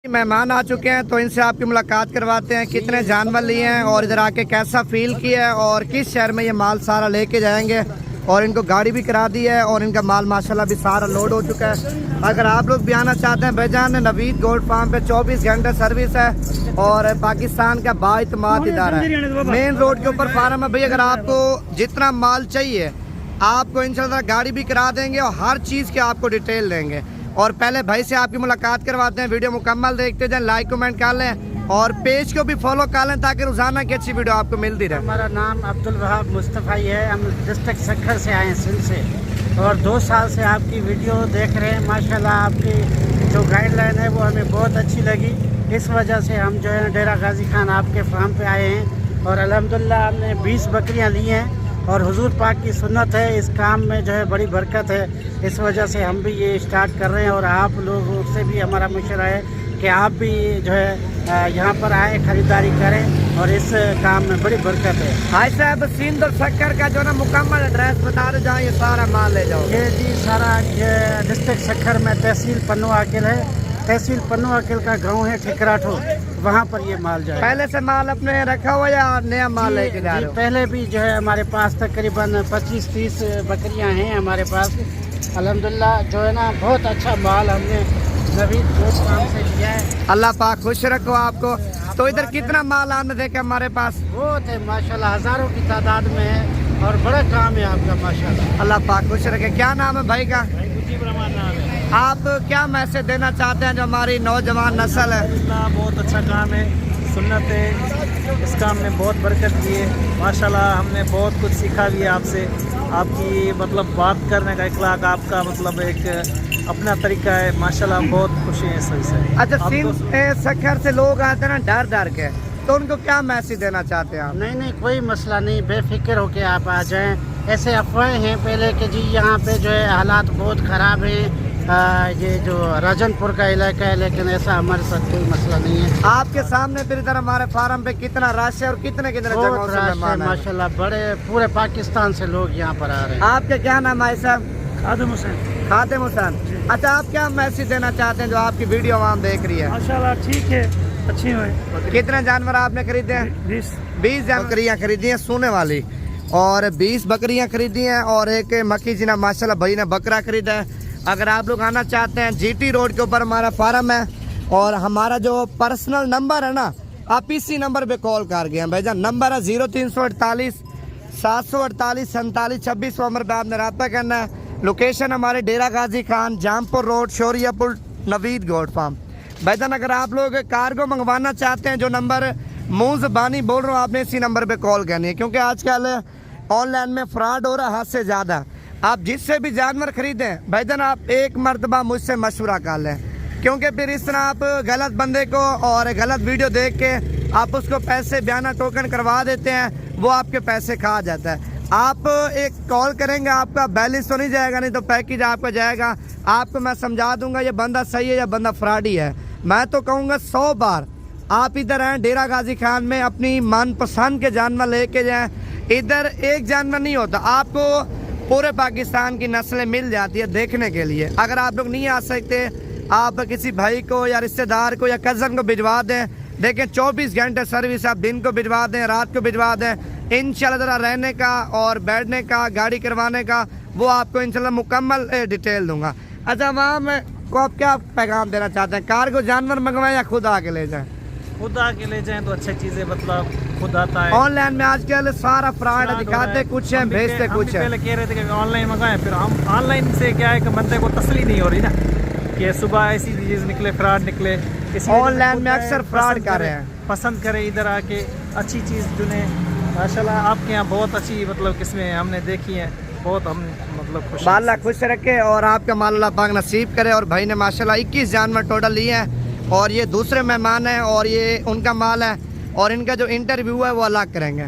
मेहमान आ चुके हैं तो इनसे आपकी मुलाकात करवाते हैं, कितने जानवर लिए हैं और इधर आके कैसा फील किया है और किस शहर में ये माल सारा लेके जाएंगे। और इनको गाड़ी भी करा दी है और इनका माल माशाल्लाह भी सारा लोड हो चुका है। अगर आप लोग भी आना चाहते हैं भाईजान, नवीद गोट फार्म पे 24 घंटे सर्विस है और पाकिस्तान का बाइतमाद इदारा है, मेन रोड के ऊपर फार्म है भाई। अगर आपको जितना माल चाहिए आपको इंशाल्लाह गाड़ी भी करा देंगे और हर चीज़ की आपको डिटेल देंगे। और पहले भाई से आपकी मुलाकात करवाते हैं, वीडियो मुकम्मल देखते जाएं, लाइक कमेंट कर लें और पेज को भी फॉलो कर लें ताकि रोजाना की अच्छी वीडियो आपको मिलती रहे। हमारा नाम अब्दुल वहाब मुस्तफ़ा है, हम डिस्ट्रिक्ट सक्खर से आए हैं, सिंध से, और 2 साल से आपकी वीडियो देख रहे हैं। माशाल्लाह आपकी जो गाइडलाइन है वो हमें बहुत अच्छी लगी। इस वजह से हम जो है डेरा गाजी खान आपके फार्म पे आए हैं और अल्हम्दुलिल्लाह हमने 20 बकरियां ली हैं और हुजूर पाक की सुन्नत है, इस काम में जो है बड़ी बरकत है। इस वजह से हम भी ये स्टार्ट कर रहे हैं और आप लोगों से भी हमारा मशवरा है कि आप भी जो है यहाँ पर आए, ख़रीदारी करें और इस काम में बड़ी बरकत है। भाई साहब सिंध और सक्खर का जो ना मुकम्मल एड्रेस बता दो जहाँ ये सारा माल ले जाओ। ये जी सारा डिस्ट्रिक्ट सक्खर में तहसील पन्नू आकिल है, तहसील पन्नू आकिल का गांव है ठिकराठो, वहाँ पर ये माल जाए। पहले से माल अपने रखा हुआ या नया माल लेके जा रहे हो? पहले भी जो है हमारे पास तकरीबन 25-30 बकरियां हैं हमारे पास। अल्हम्दुलिल्लाह जो है ना बहुत अच्छा माल हमने नवीद गोट फार्म से लिया है। अल्लाह पाक खुश रखो आपको। तो इधर कितना माल आने देखे हमारे पास? बहुत है माशाल्लाह, हज़ारों की तादाद में है और बड़ा काम है आपका माशाल्लाह। अल्लाह पाक खुश रखे। क्या नाम है भाई का? मुजीब रहमान नाम है। आप क्या मैसेज देना चाहते हैं जो हमारी नौजवान नस्ल है? बहुत अच्छा काम है, सुन्नत है, इस काम में बहुत बरकत की है माशाल्लाह। हमने बहुत कुछ सीखा भी है आपसे, आपकी मतलब बात करने का इखलाक, आपका मतलब एक अपना तरीका है माशाल्लाह। बहुत खुशी है सही से। अच्छा, सिंध सक्खर से लोग आते हैं ना डर डर के, तो उनको क्या मैसेज देना चाहते हैं आप? नहीं कोई मसला नहीं, बेफिक्र होके आप आ जाएं। ऐसे अफवाहें हैं पहले कि जी यहाँ पे जो है हालात बहुत ख़राब हैं, ये जो राजनपुर का इलाका है, लेकिन ऐसा हमारे साथ कोई मसला नहीं है। आपके सामने फिर इधर हमारे फार्म पे कितना रश है और कितने जगहों से मेहमान हैं? माशाल्लाह बड़े पूरे पाकिस्तान से लोग यहाँ पर आ रहे हैं। आपका क्या नाम है साहब? खादिम हुसैन। खादिम हुसैन। अच्छा, आप क्या मैसेज देना चाहते हैं जो आपकी वीडियो वहाँ देख रही है? माशाल्लाह ठीक है, अच्छी है। कितने जानवर आपने खरीदे हैं? 20 बकरियाँ खरीदी हैं सोने वाली और 20 बकरियाँ खरीदी हैं और एक मक्की जिना माशाल्लाह भाई ने बकरा खरीदा है। अगर आप लोग आना चाहते हैं, GT रोड के ऊपर हमारा फार्म है और हमारा जो पर्सनल नंबर है ना, आप इसी नंबर पे कॉल कर गए हैं भाईजान। नंबर है 0348 748 47 26 नंबर पे आपने रब्ता करना है। लोकेशन हमारे Dera Ghazi Khan, Jampur road, Shauriyapur, Naveed goat farm. भाईजान अगर आप लोग कार्गो मंगवाना चाहते हैं, जो नंबर मुँह ज़बानी बोल रहा हूँ, आपने इसी नंबर पे कॉल करनी है, क्योंकि आजकल ऑनलाइन में फ्रॉड हो रहा है हद से ज़्यादा। आप जिससे भी जानवर खरीदें भाईजान, आप एक मरतबा मुझसे मशवरा कर लें, क्योंकि फिर इस तरह आप गलत बंदे को और गलत वीडियो देख के आप उसको पैसे बयाना टोकन करवा देते हैं, वो आपके पैसे खा जाता है। आप एक कॉल करेंगे, आपका बैलेंस तो नहीं जाएगा, नहीं तो पैकेज आपका जाएगा। आपको मैं समझा दूंगा ये बंदा सही है या बंदा फ्रॉडी है। मैं तो कहूँगा 100 बार आप इधर आएँ डेरा गाजी खान में, अपनी मनपसंद के जानवर लेके जाएँ। इधर एक जानवर नहीं होता, आपको पूरे पाकिस्तान की नस्लें मिल जाती है देखने के लिए। अगर आप लोग नहीं आ सकते, आप किसी भाई को या रिश्तेदार को या कज़न को भिजवा दें। देखें 24 घंटे सर्विस, आप दिन को भिजवा दें, रात को भिजवा दें। इंशाल्लाह ज़रा रहने का और बैठने का, गाड़ी करवाने का, वो आपको इंशाल्लाह मुकम्मल डिटेल दूंगा। अच्छा, वहाँ में को आप क्या पैगाम देना चाहते हैं? कार को जानवर मंगवाएं या खुद आके ले जाएं? खुद आके ले जाएं तो अच्छी चीज़ें, मतलब खुद आता है। ऑनलाइन में आजकल सारा फ्रॉड है, दिखाते कुछ है, भेजते कुछ है। पहले कह रहे थे कि ऑनलाइन मंगाएं, फिर हम ऑनलाइन से क्या है कि बंदे को तसली नहीं हो रही ना, कि सुबह ऐसी चीज़ निकले, फ्रॉड निकले। ऑनलाइन में अक्सर फ्रॉड कर रहे हैं। पसंद करें इधर आके, अच्छी चीज़ चुने। माशाल्लाह आपके यहाँ बहुत अच्छी मतलब किस्में हमने देखी हैं, बहुत हम मतलब खुश। अल्लाह खुश रखे और आपका माल अल्लाह पाक नसीब करे। और भाई ने माशाल्लाह 21 जानवर टोटल लिए हैं और ये दूसरे मेहमान हैं और ये उनका माल है और इनका जो इंटरव्यू है वो अलग करेंगे।